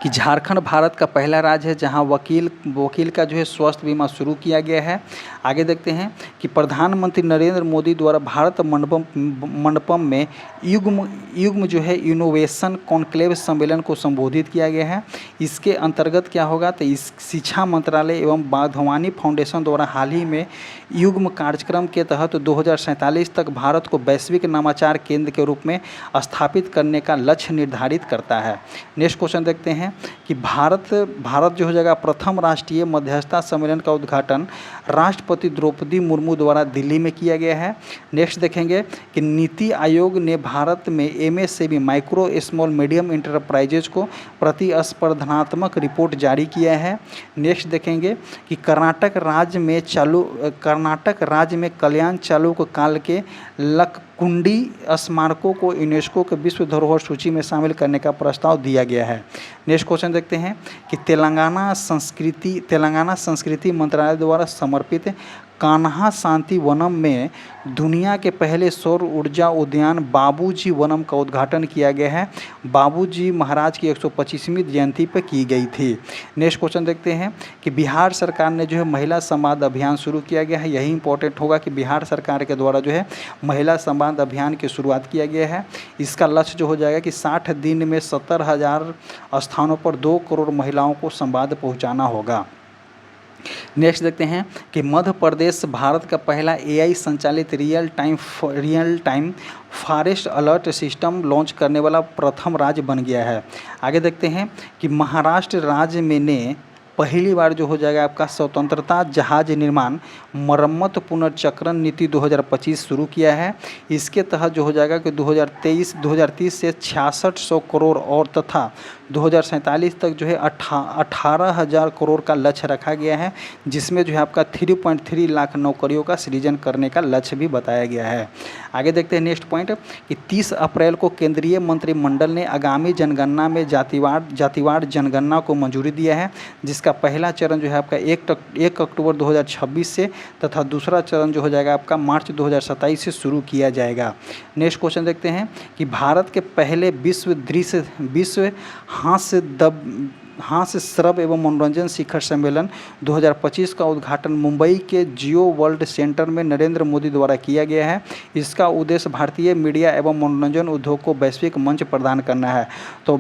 कि झारखंड भारत का पहला राज्य है जहां वकील का जो है स्वास्थ्य बीमा शुरू किया गया है। आगे देखते हैं कि प्रधानमंत्री नरेंद्र मोदी द्वारा भारत मंडपम में युग्म जो है इनोवेशन कॉन्क्लेव सम्मेलन को संबोधित किया गया है। इसके अंतर्गत क्या होगा, तो इस शिक्षा मंत्रालय एवं बागवानी फाउंडेशन द्वारा हाल ही में युग्म कार्यक्रम के तहत 2047 तक भारत को वैश्विक नवाचार केंद्र के रूप में स्थापित करने का लक्ष्य निर्धारित करता है। नेक्स्ट क्वेश्चन देखते हैं कि भारत जो हो जाएगा प्रथम राष्ट्रीय मध्यस्थता सम्मेलन का उद्घाटन राष्ट्रपति द्रौपदी मुर्मू द्वारा दिल्ली में किया गया है। नेक्स्ट देखेंगे कि नीति आयोग ने भारत में MSME micro small medium enterprises को प्रतिस्पर्धात्मक रिपोर्ट जारी किया है। नेक्स्ट देखेंगे कि कर्नाटक राज्य में कल्याण चालुक्य काल के लककुंडी स्मारकों को यूनेस्को के विश्व धरोहर सूची में शामिल करने का प्रस्ताव दिया गया है। नेक्स्ट क्वेश्चन देखते हैं कि तेलंगाना संस्कृति मंत्रालय द्वारा समर्पित कान्हा शांति वनम में दुनिया के पहले सौर ऊर्जा उद्यान बाबूजी वनम का उद्घाटन किया गया है। बाबूजी महाराज की 125वीं जयंती पर की गई थी। नेक्स्ट क्वेश्चन देखते हैं कि बिहार सरकार ने जो है महिला संवाद अभियान शुरू किया गया है। यही इंपॉर्टेंट होगा कि बिहार सरकार के द्वारा जो है महिला संवाद अभियान की शुरुआत किया गया है। इसका लक्ष्य जो हो जाएगा कि 60 दिन में 70,000 स्थानों पर 2 करोड़ महिलाओं को संवाद पहुँचाना होगा। नेक्स्ट देखते हैं कि मध्य प्रदेश भारत का पहला AI संचालित real time forest alert system launch करने वाला प्रथम राज्य बन गया है। आगे देखते हैं कि महाराष्ट्र राज्य में ने पहली बार जो हो जाएगा आपका स्वतंत्रता जहाज निर्माण मरम्मत पुनर्चक्रण नीति 2025 शुरू किया है। इसके तहत जो हो जाएगा कि 2030 से 6600 करोड़ और तथा 2047 तक जो है 18,000 करोड़ का लक्ष्य रखा गया है, जिसमें जो है आपका 3.3 लाख नौकरियों का सृजन करने का लक्ष्य भी बताया गया है। आगे देखते हैं नेक्स्ट पॉइंट कि 30 अप्रैल को केंद्रीय मंत्रिमंडल ने आगामी जनगणना में जातिवार जनगणना को मंजूरी दिया है, जिसका पहला चरण जो है आपका 1 अक्टूबर 2026 से तथा दूसरा चरण जो हो जाएगा आपका मार्च 2027 से शुरू किया जाएगा। नेक्स्ट क्वेश्चन देखते हैं कि भारत के पहले विश्व हास्य श्रव्य एवं मनोरंजन शिखर सम्मेलन 2025 का उद्घाटन मुंबई के जियो वर्ल्ड सेंटर में नरेंद्र मोदी द्वारा किया गया है। इसका उद्देश्य भारतीय मीडिया एवं मनोरंजन उद्योग को वैश्विक मंच प्रदान करना है। तो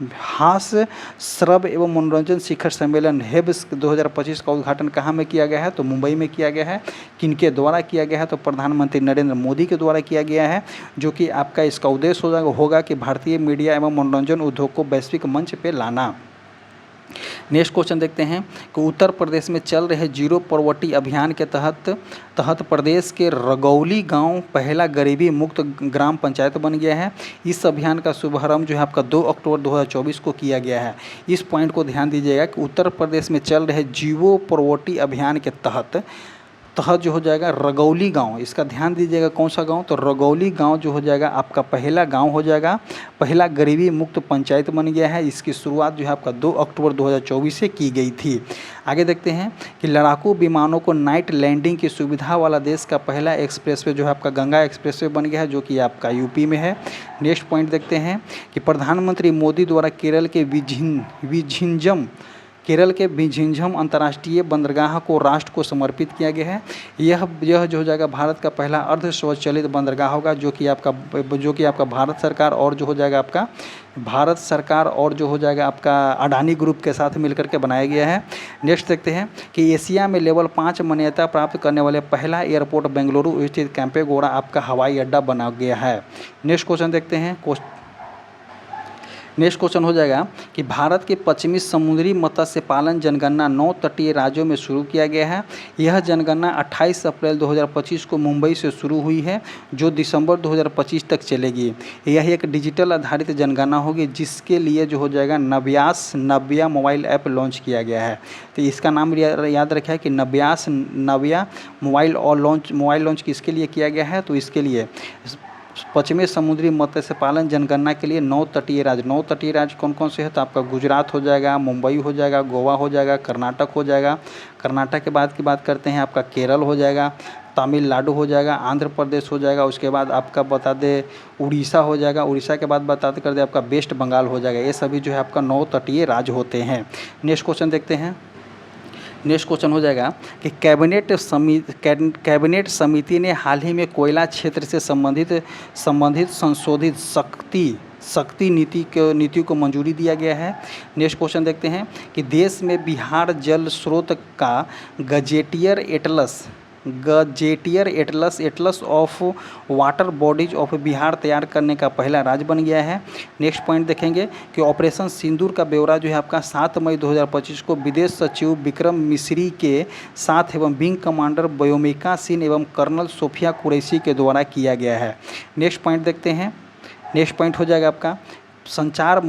हास्य श्रव्य एवं मनोरंजन शिखर सम्मेलन हेब्स 2025 का उद्घाटन कहाँ में किया गया है? तो मुंबई में किया गया है। किनके द्वारा किया गया है? तो प्रधानमंत्री नरेंद्र मोदी के द्वारा किया गया है, जो कि आपका इसका उद्देश्य होगा कि भारतीय मीडिया एवं मनोरंजन उद्योग को वैश्विक मंच पे लाना। नेक्स्ट क्वेश्चन देखते हैं कि उत्तर प्रदेश में चल रहे जीरो पॉवर्टी अभियान के तहत प्रदेश के रगौली गांव पहला गरीबी मुक्त ग्राम पंचायत बन गया है। इस अभियान का शुभारंभ जो है आपका 2 अक्टूबर 2024 को किया गया है। इस पॉइंट को ध्यान दीजिएगा कि उत्तर प्रदेश में चल रहे जीरो पॉवर्टी अभियान के तहत जो हो जाएगा रगौली गांव, इसका ध्यान दीजिएगा कौन सा गांव? तो रगौली गांव जो हो जाएगा आपका पहला गांव हो जाएगा, पहला गरीबी मुक्त पंचायत बन गया है। इसकी शुरुआत जो है आपका 2 अक्टूबर 2024 से की गई थी। आगे देखते हैं कि लड़ाकू विमानों को नाइट लैंडिंग की सुविधा वाला देश का पहला एक्सप्रेसवे जो है आपका गंगा एक्सप्रेसवे बन गया है, जो कि आपका यूपी में है। नेक्स्ट पॉइंट देखते हैं कि प्रधानमंत्री मोदी द्वारा केरल के विझिंजम अंतर्राष्ट्रीय बंदरगाह को राष्ट्र को समर्पित किया गया है। यह जो हो जाएगा भारत का पहला अर्ध स्वचालित बंदरगाह होगा, जो कि आपका भारत सरकार और जो हो जाएगा आपका अडानी ग्रुप के साथ मिलकर के बनाया गया है। नेक्स्ट देखते हैं कि एशिया में लेवल 5 मान्यता प्राप्त करने वाले पहला एयरपोर्ट बेंगलुरु स्थित कैंपेगौड़ा आपका हवाई अड्डा बना गया है। नेक्स्ट क्वेश्चन देखते हैं। नेक्स्ट क्वेश्चन हो जाएगा कि भारत के पश्चिमी समुद्री मत्स्य पालन जनगणना 9 तटीय राज्यों में शुरू किया गया है। यह जनगणना 28 अप्रैल 2025 को मुंबई से शुरू हुई है, जो दिसंबर 2025 तक चलेगी। यह एक डिजिटल आधारित जनगणना होगी, जिसके लिए जो हो जाएगा नव्या मोबाइल ऐप लॉन्च किया गया है। तो इसका नाम याद रखा है कि नव्या मोबाइल लॉन्च किसके लिए किया गया है? तो इसके लिए पश्चिमी समुद्री मत्स्य पालन जनगणना के लिए 9 तटीय राज्य कौन कौन से हैं? तो आपका गुजरात हो जाएगा, मुंबई हो जाएगा, गोवा हो जाएगा, कर्नाटक हो जाएगा। कर्नाटक के बाद की बात करते हैं आपका केरल हो जाएगा, तमिलनाडु हो जाएगा, आंध्र प्रदेश हो जाएगा, उसके बाद आपका बता दें उड़ीसा हो जाएगा, उड़ीसा के बाद कर दे आपका वेस्ट बंगाल हो जाएगा। ये सभी जो है आपका 9 तटीय राज्य होते हैं। नेक्स्ट क्वेश्चन देखते हैं। नेक्स्ट क्वेश्चन हो जाएगा कि कैबिनेट समिति ने हाल ही में कोयला क्षेत्र से संबंधित संशोधित शक्ति नीति को मंजूरी दिया गया है। नेक्स्ट क्वेश्चन देखते हैं कि देश में बिहार जल स्रोत का gazetteer Atlas of water bodies of Bihar तैयार करने का पहला राज्य बन गया है। नेक्स्ट पॉइंट देखेंगे कि ऑपरेशन सिंदूर का ब्यौरा जो है आपका 7 मई 2025 को विदेश सचिव विक्रम मिस्री के साथ एवं विंग कमांडर व्योमिका सिंह एवं कर्नल सोफिया कुरैशी के द्वारा किया गया है। नेक्स्ट पॉइंट देखते हैं। नेक्स्ट पॉइंट हो जाएगा आपका संचार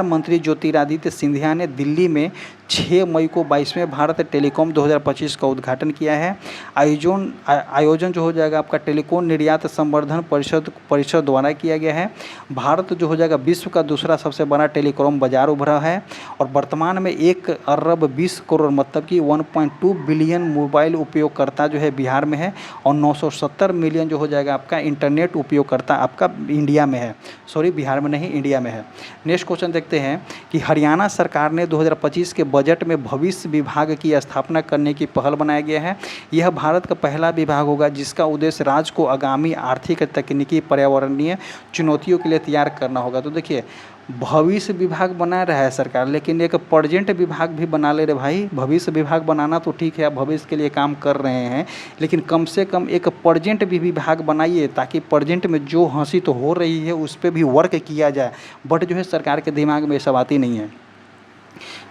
मंत्री ज्योतिरादित्य सिंधिया ने दिल्ली में 6 मई को 22वें भारत टेलीकॉम 2025 का उद्घाटन किया है। आयोजन जो हो जाएगा आपका टेलीकॉम निर्यात संवर्धन परिषद द्वारा किया गया है। भारत जो हो जाएगा विश्व का दूसरा सबसे बड़ा टेलीकॉम बाजार उभरा है और वर्तमान में 1 अरब 20 करोड़ मतलब कि 1.2 बिलियन मोबाइल उपयोगकर्ता जो है बिहार में है और 970 मिलियन जो हो जाएगा आपका इंटरनेट उपयोगकर्ता आपका इंडिया में है, सॉरी बिहार में नहीं इंडिया में है। नेक्स्ट क्वेश्चन देखते हैं कि हरियाणा सरकार ने 2025 के बजट में भविष्य विभाग की स्थापना करने की पहल बनाया गया है। यह भारत का पहला विभाग होगा जिसका उद्देश्य राज्य को आगामी आर्थिक, तकनीकी, पर्यावरणीय चुनौतियों के लिए तैयार करना होगा। तो देखिए भविष्य विभाग बना रहा है सरकार, लेकिन एक प्रेजेंट विभाग भी बना ले रहे भाई। भविष्य विभाग बनाना तो ठीक है, आप भविष्य के लिए काम कर रहे हैं, लेकिन कम से कम एक प्रेजेंट भी विभाग बनाइए ताकि प्रेजेंट में जो हंसी तो हो रही है उस पर भी वर्क किया जाए। बट जो है सरकार के दिमाग में ये सब आती नहीं है।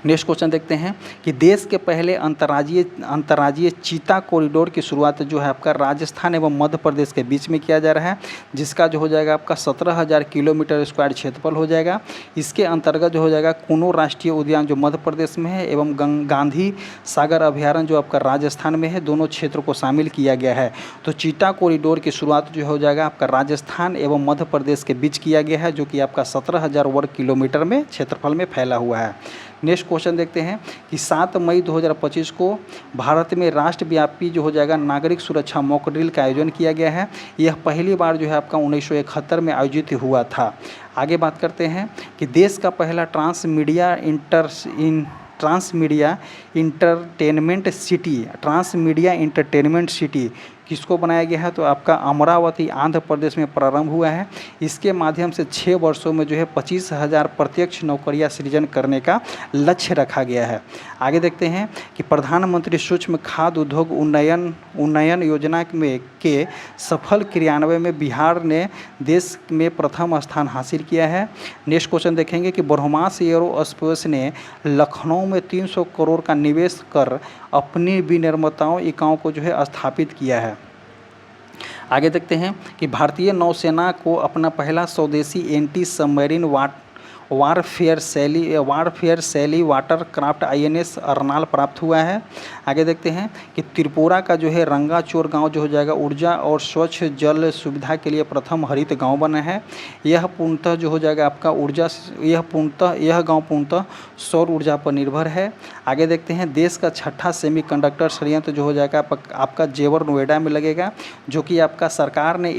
नेक्स्ट क्वेश्चन देखते हैं कि देश के पहले अंतर्राज्यीय चीता कॉरिडोर की शुरुआत जो है आपका राजस्थान एवं मध्य प्रदेश के बीच में किया जा रहा है, जिसका जो हो जाएगा आपका 17,000 किलोमीटर स्क्वायर क्षेत्रफल हो जाएगा। इसके अंतर्गत जो हो जाएगा कुनो राष्ट्रीय उद्यान जो मध्य प्रदेश में है एवं गांधी सागर अभ्यारण्य जो आपका राजस्थान में है, दोनों क्षेत्रों को शामिल किया गया है। तो चीता कॉरिडोर की शुरुआत जो हो जाएगा आपका राजस्थान एवं मध्य प्रदेश के बीच किया गया है, जो कि आपका 17,000 वर्ग किलोमीटर में क्षेत्रफल में फैला हुआ है। नेक्स्ट क्वेश्चन देखते हैं कि 7 मई 2025 को भारत में राष्ट्रव्यापी जो हो जाएगा नागरिक सुरक्षा मॉक ड्रिल का आयोजन किया गया है। यह पहली बार जो है आपका 1971 में आयोजित हुआ था। आगे बात करते हैं कि देश का पहला ट्रांस मीडिया इंटरटेनमेंट सिटी की किसको बनाया गया है, तो आपका अमरावती आंध्र प्रदेश में प्रारंभ हुआ है। इसके माध्यम से 6 वर्षों में जो है 25,000 प्रत्यक्ष नौकरियां सृजन करने का लक्ष्य रखा गया है। आगे देखते हैं कि प्रधानमंत्री सूक्ष्म खाद्य उद्योग उन्नयन योजना में के सफल क्रियान्वयन में बिहार ने देश में प्रथम स्थान हासिल किया है। नेक्स्ट क्वेश्चन देखेंगे कि ब्रह्मास एयरोस्पेस ने लखनऊ में 300 करोड़ का निवेश कर अपनी विनिर्माताओं इकाइयों को जो है स्थापित किया है। आगे देखते हैं कि भारतीय नौसेना को अपना पहला स्वदेशी एंटी सबमरीन वारफेयर शैली वाटरक्राफ्ट INS अरनाल प्राप्त हुआ है। आगे देखते हैं कि त्रिपुरा का जो है रंगाचोर गांव जो हो जाएगा ऊर्जा और स्वच्छ जल सुविधा के लिए प्रथम हरित गांव बना है। यह पूर्णतः जो हो जाएगा आपका यह गांव पूर्णतः सौर ऊर्जा पर निर्भर है। आगे देखते हैं देश का छठा सेमीकंडक्टर संयंत्र जो हो जाएगा आपका जेवर नोएडा में लगेगा, जो कि आपका सरकार ने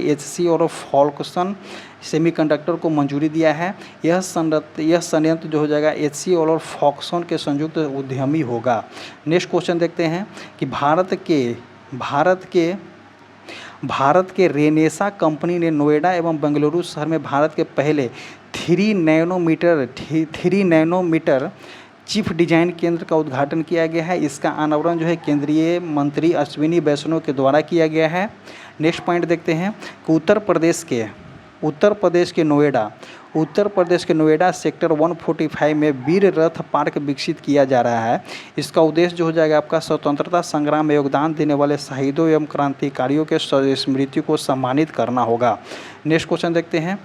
HC और फॉक्सकॉन सेमीकंडक्टर को मंजूरी दिया है। यह संयंत्र जो हो जाएगा HC और फॉक्सकॉन के संयुक्त उद्यमी होगा। नेक्स्ट क्वेश्चन देखते हैं कि भारत के रेनेसा कंपनी ने नोएडा एवं बेंगलुरु शहर में भारत के पहले 3 नैनोमीटर चिप डिजाइन केंद्र का उद्घाटन किया गया है। इसका अनावरण जो है केंद्रीय मंत्री अश्विनी वैष्णव के द्वारा किया गया है। नेक्स्ट पॉइंट देखते हैं कि उत्तर प्रदेश के नोएडा सेक्टर 145 में वीर रथ पार्क विकसित किया जा रहा है। इसका उद्देश्य जो हो जाएगा आपका स्वतंत्रता संग्राम में योगदान देने वाले शहीदों एवं क्रांतिकारियों के स्मृति को सम्मानित करना होगा। नेक्स्ट क्वेश्चन देखते हैं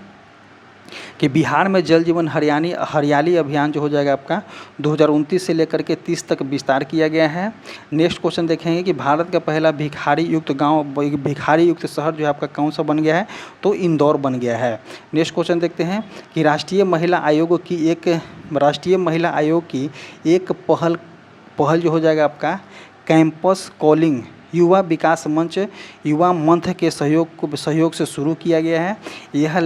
कि बिहार में जल जीवन हरियाली अभियान जो हो जाएगा आपका 2029 से लेकर के 30 तक विस्तार किया गया है। नेक्स्ट क्वेश्चन देखेंगे कि भारत का पहला भिखारी युक्त शहर जो है आपका कौन सा बन गया है, तो इंदौर बन गया है। नेक्स्ट क्वेश्चन देखते हैं कि राष्ट्रीय महिला आयोग की एक पहल जो हो जाएगा आपका कैंपस कॉलिंग युवा विकास मंच युवा मंथ के सहयोग से शुरू किया गया है। यह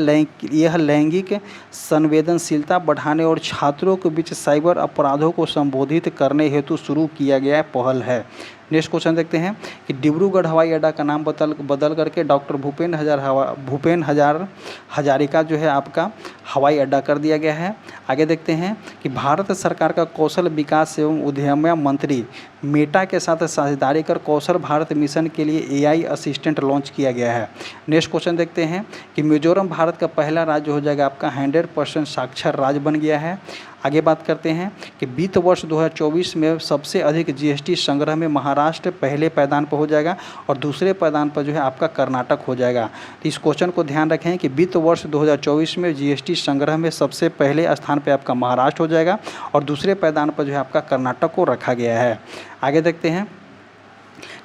लैंगिक संवेदनशीलता बढ़ाने और छात्रों के बीच साइबर अपराधों को संबोधित करने हेतु शुरू किया गया पहल है। नेक्स्ट क्वेश्चन देखते हैं कि डिब्रूगढ़ हवाई अड्डा का नाम बदल करके डॉक्टर भूपेन हजारिका जो है आपका हवाई अड्डा कर दिया गया है। आगे देखते हैं कि भारत सरकार का कौशल विकास एवं उद्यमिता मंत्री मेटा के साथ साझेदारी कर कौशल भारत मिशन के लिए AI असिस्टेंट लॉन्च किया गया है। नेक्स्ट क्वेश्चन देखते हैं कि मिजोरम भारत का पहला राज्य हो जाएगा आपका 100% साक्षर राज्य बन गया है। आगे बात करते हैं कि वित्त वर्ष 2024 में सबसे अधिक GST संग्रह में महाराष्ट्र पहले पायदान पर हो जाएगा और दूसरे पायदान पर जो है आपका कर्नाटक हो जाएगा। तो इस क्वेश्चन को ध्यान रखें कि वित्त वर्ष 2024 में GST संग्रह में सबसे पहले स्थान पर आपका महाराष्ट्र हो जाएगा और दूसरे पायदान पर जो है आपका कर्नाटक को रखा गया है। आगे देखते हैं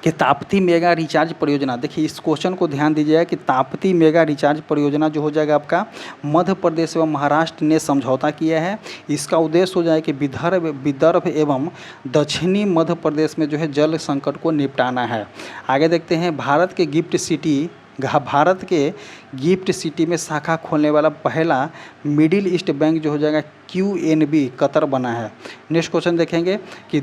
कि ताप्ती मेगा रिचार्ज परियोजना, देखिए इस क्वेश्चन को ध्यान दीजिएगा कि ताप्ती मेगा रिचार्ज परियोजना जो हो जाएगा आपका मध्य प्रदेश एवं महाराष्ट्र ने समझौता किया है। इसका उद्देश्य हो जाए कि विदर्भ एवं दक्षिणी मध्य प्रदेश में जो है जल संकट को निपटाना है। आगे देखते हैं भारत के गिफ्ट सिटी में शाखा खोलने वाला पहला मिडिल ईस्ट बैंक जो हो जाएगा QNB कतर बना है। नेक्स्ट क्वेश्चन देखेंगे कि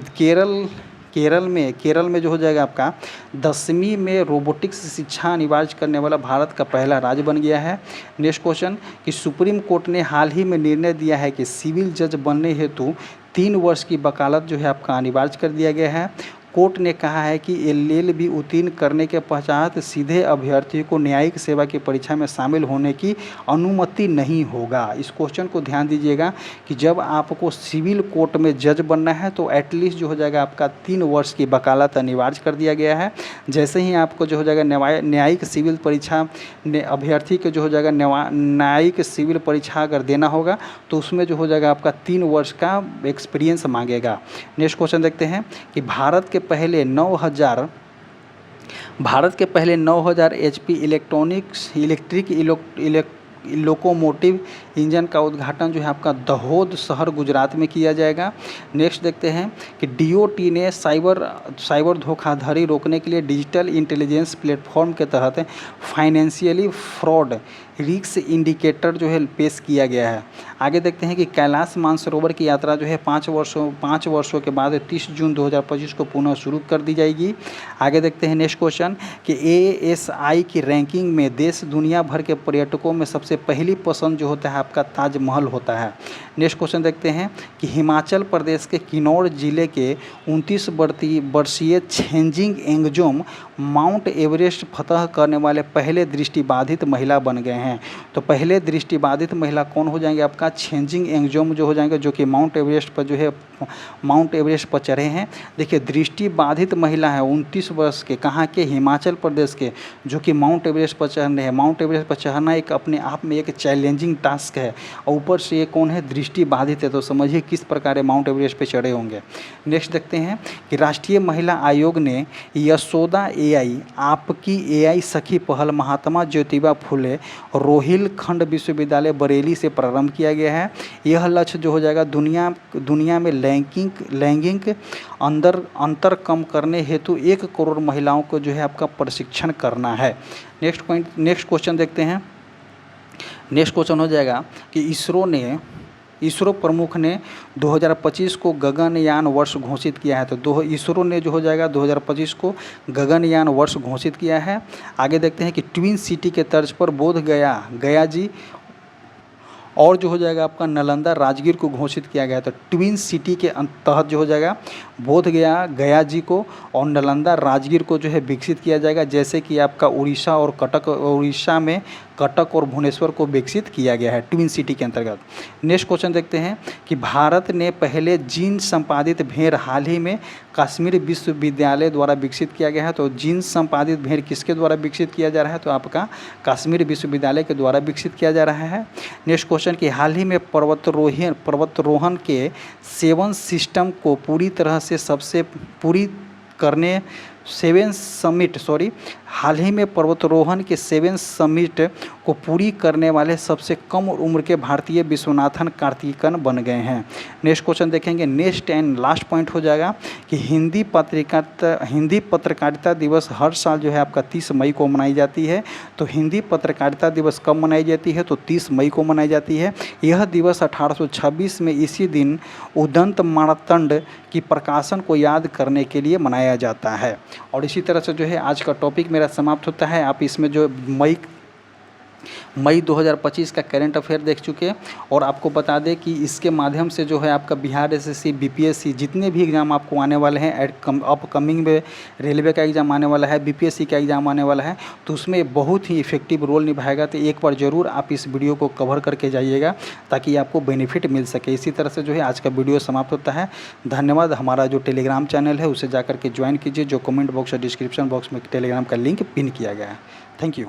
केरल में जो हो जाएगा आपका 10वीं में रोबोटिक्स शिक्षा अनिवार्य करने वाला भारत का पहला राज्य बन गया है। नेक्स्ट क्वेश्चन कि सुप्रीम कोर्ट ने हाल ही में निर्णय दिया है कि सिविल जज बनने हेतु 3 वर्ष की वकालत जो है आपका अनिवार्य कर दिया गया है। कोर्ट ने कहा है कि LLB उत्तीर्ण करने के पश्चात सीधे अभ्यर्थी को न्यायिक सेवा की परीक्षा में शामिल होने की अनुमति नहीं होगा। इस क्वेश्चन को ध्यान दीजिएगा कि जब आपको सिविल कोर्ट में जज बनना है तो एटलीस्ट जो हो जाएगा आपका 3 वर्ष की वकालत अनिवार्य कर दिया गया है। जैसे ही आपको जो हो जाएगा न्यायिक सिविल परीक्षा अभ्यर्थी को जो हो जाएगा न्यायिक सिविल परीक्षा अगर देना होगा तो उसमें जो हो जाएगा आपका 3 वर्ष का एक्सपीरियंस मांगेगा। नेक्स्ट क्वेश्चन देखते हैं कि भारत के पहले 9000 HP इलेक्ट्रिक लोकोमोटिव इंजन का उद्घाटन जो है आपका दाहोद शहर गुजरात में किया जाएगा। नेक्स्ट देखते हैं कि DOT ने साइबर धोखाधड़ी रोकने के लिए डिजिटल इंटेलिजेंस प्लेटफॉर्म के तहत फाइनेंशियली फ्रॉड रिस्क इंडिकेटर जो है पेश किया गया है। आगे देखते हैं कि कैलाश मानसरोवर की यात्रा जो है 5 वर्षों के बाद 30 जून 2025 को पुनः शुरू कर दी जाएगी। आगे देखते हैं नेक्स्ट क्वेश्चन कि ASI की रैंकिंग में देश दुनिया भर के पर्यटकों में सबसे पहली पसंद जो होता है आपका ताजमहल होता है। नेक्स्ट क्वेश्चन देखते हैं कि हिमाचल प्रदेश के किन्नौर जिले के 29 वर्षीय छेंजिंग एंगजोम माउंट एवरेस्ट फतह करने वाले पहले दृष्टिबाधित महिला बन गए हैं। तो पहले दृष्टिबाधित महिला कौन हो जाएंगे आपका छेंजिंग एंगजोम जो हो जाएंगे, जो कि माउंट एवरेस्ट पर चढ़े हैं। देखिए दृष्टिबाधित महिला है 29 वर्ष के, कहाँ के, हिमाचल प्रदेश के, जो कि माउंट एवरेस्ट पर चढ़ रहे हैं। माउंट एवरेस्ट पर चढ़ना एक अपने आप में एक चैलेंजिंग टास्क है और ऊपर से ये कौन है, दृष्टिबाधित है। तो समझिए किस प्रकार माउंट एवरेस्ट पर चढ़े होंगे। नेक्स्ट देखते हैं कि राष्ट्रीय महिला आयोग ने यशोदा AI आपकी AI सखी पहल महात्मा ज्योतिबा फुले रोहिलखंड विश्वविद्यालय बरेली से प्रारंभ किया गया है। यह लक्ष्य जो हो जाएगा दुनिया में लैंगिक अंतर कम करने हेतु 1 करोड़ महिलाओं को जो है आपका प्रशिक्षण करना है। नेक्स्ट क्वेश्चन देखते हैं। नेक्स्ट क्वेश्चन हो जाएगा कि इसरो प्रमुख ने 2025 को गगनयान वर्ष घोषित किया है। तो इसरो ने जो हो जाएगा 2025 को गगनयान वर्ष घोषित किया है। आगे देखते हैं कि ट्विन सिटी के तर्ज पर बोध गया जी और जो हो जाएगा आपका नालंदा राजगीर को घोषित किया गया है। तो ट्विन सिटी के तहत जो हो जाएगा बोध गया जी को और नालंदा राजगीर को जो है विकसित किया जाएगा, जैसे कि आपका उड़ीसा में कटक और भुवनेश्वर को विकसित किया गया है ट्विन सिटी के अंतर्गत। नेक्स्ट क्वेश्चन देखते हैं कि भारत ने पहले जीन संपादित भेड़ हाल ही में कश्मीर विश्वविद्यालय द्वारा विकसित किया गया है। तो जीन संपादित भेड़ किसके द्वारा विकसित किया जा रहा है, तो आपका कश्मीर विश्वविद्यालय के द्वारा विकसित किया जा रहा है। नेक्स्ट क्वेश्चन कि हाल ही में पर्वतारोहण के 7 सिस्टम को पूरी तरह से हाल ही में पर्वतारोहण के 7 समिट को पूरी करने वाले सबसे कम उम्र के भारतीय विश्वनाथन कार्तिकन बन गए हैं। नेक्स्ट क्वेश्चन देखेंगे। नेक्स्ट एंड लास्ट पॉइंट हो जाएगा कि हिंदी पत्रकारिता दिवस हर साल जो है आपका 30 मई को मनाई जाती है। तो हिंदी पत्रकारिता दिवस कब मनाई जाती है, तो 30 मई को मनाई जाती है। यह दिवस 1826 में इसी दिन उदंत मार्तंड की प्रकाशन को याद करने के लिए मनाया जाता है। और इसी तरह से जो है आज का टॉपिक मेरा समाप्त होता है। आप इसमें जो मई 2025 का करंट अफेयर देख चुके हैं और आपको बता दें कि इसके माध्यम से जो है आपका बिहार SSC BPSC जितने भी एग्ज़ाम आपको आने वाले हैं अपकमिंग में रेलवे का एग्ज़ाम आने वाला है, BPSC का एग्ज़ाम आने वाला है, तो उसमें बहुत ही इफेक्टिव रोल निभाएगा। तो एक बार ज़रूर आप इस वीडियो को कवर करके जाइएगा ताकि आपको बेनिफिट मिल सके। इसी तरह से जो है आज का वीडियो समाप्त होता है। धन्यवाद। हमारा जो टेलीग्राम चैनल है उसे जाकर के ज्वाइन कीजिए, जो कमेंट बॉक्स और डिस्क्रिप्शन बॉक्स में टेलीग्राम का लिंक पिन किया गया है। Thank you.